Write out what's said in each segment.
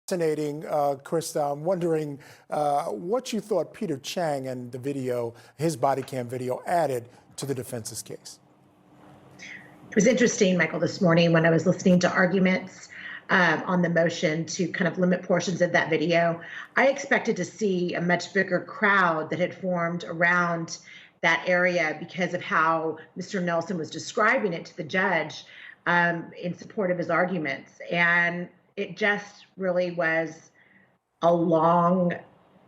Fascinating, Christa. I'm wondering what you thought Peter Chang and the video, his body cam video, added to the defense's case. It was interesting, Michael, this morning when I was listening to arguments on the motion to kind of limit portions of that video. I expected to see a much bigger crowd that had formed around that area because of how Mr. Nelson was describing it to the judge in support of his arguments. And it just really was a long,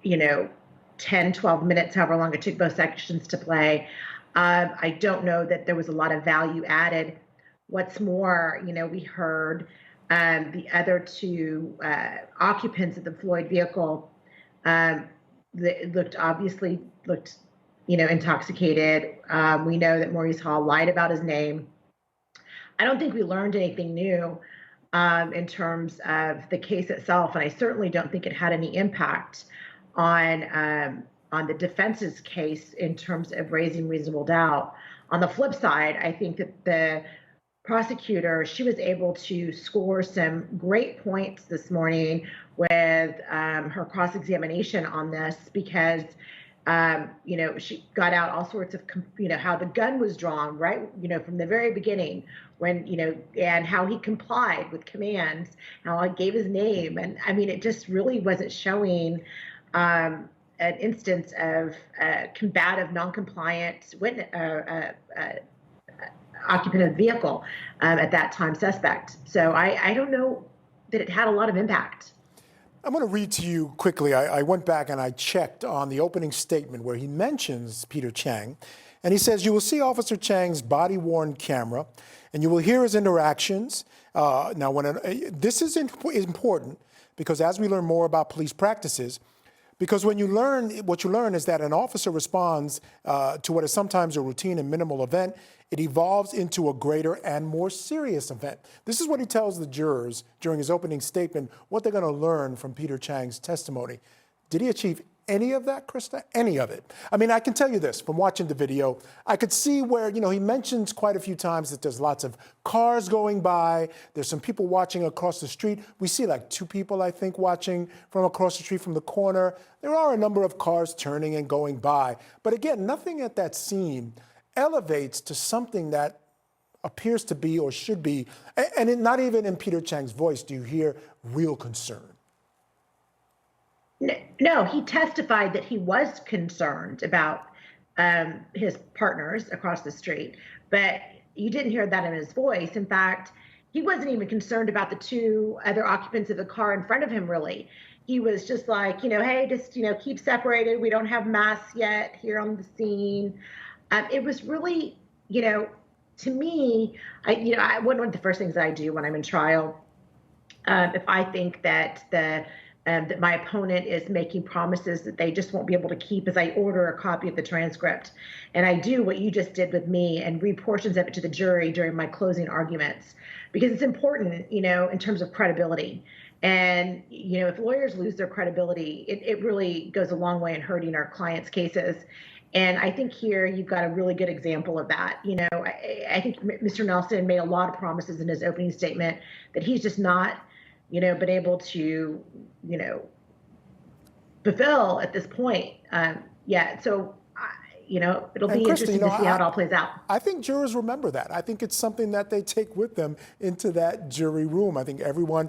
10, 12 minutes, however long it took both sections to play. I don't know that there was a lot of value added. What's more, we heard the other two occupants of the Floyd vehicle obviously looked intoxicated. We know that Maurice Hall lied about his name. I don't think we learned anything new in terms of the case itself, and I certainly don't think it had any impact on the defense's case in terms of raising reasonable doubt. On the flip side, I think that the prosecutor, she was able to score some great points this morning with her cross-examination on this because she got out all sorts of, how the gun was drawn, right, from the very beginning when, and how he complied with commands, how he gave his name. And I mean, it just really wasn't showing an instance of combative, non-compliant occupant of the vehicle at that time suspect. So I don't know that it had a lot of impact. I'm going to read to you quickly. I went back and I checked on the opening statement where he mentions Peter Chang. And he says, you will see Officer Chang's body-worn camera and you will hear his interactions. This is important because as we learn more about police practices, because what you learn is that an officer responds to what is sometimes a routine and minimal event. It evolves into a greater and more serious event. This is what he tells the jurors during his opening statement, what they're going to learn from Peter Chang's testimony. Did he achieve any of that, Christa? Any of it? I mean, I can tell you this from watching the video. I could see where, he mentions quite a few times that there's lots of cars going by. There's some people watching across the street. We see like two people, I think, watching from across the street from the corner. There are a number of cars turning and going by. But again, nothing at that scene elevates to something that appears to be or should be, and not even in Peter Chang's voice do you hear real concern. No, he testified that he was concerned about his partners across the street, but you didn't hear that in his voice. In fact, he wasn't even concerned about the two other occupants of the car in front of him, really. He was just like, hey, just, keep separated. We don't have masks yet here on the scene. It was really, to me, one of the first things that I do when I'm in trial, if I think that that my opponent is making promises that they just won't be able to keep, is I order a copy of the transcript. And I do what you just did with me and read portions of it to the jury during my closing arguments, because it's important, in terms of credibility. And, if lawyers lose their credibility, it really goes a long way in hurting our clients' cases. And I think here you've got a really good example of that. I think Mr. Nelson made a lot of promises in his opening statement that he's just not, been able to, fulfill at this point yet. So, it'll be interesting to see how it all plays out. I think jurors remember that. I think it's something that they take with them into that jury room. I think everyone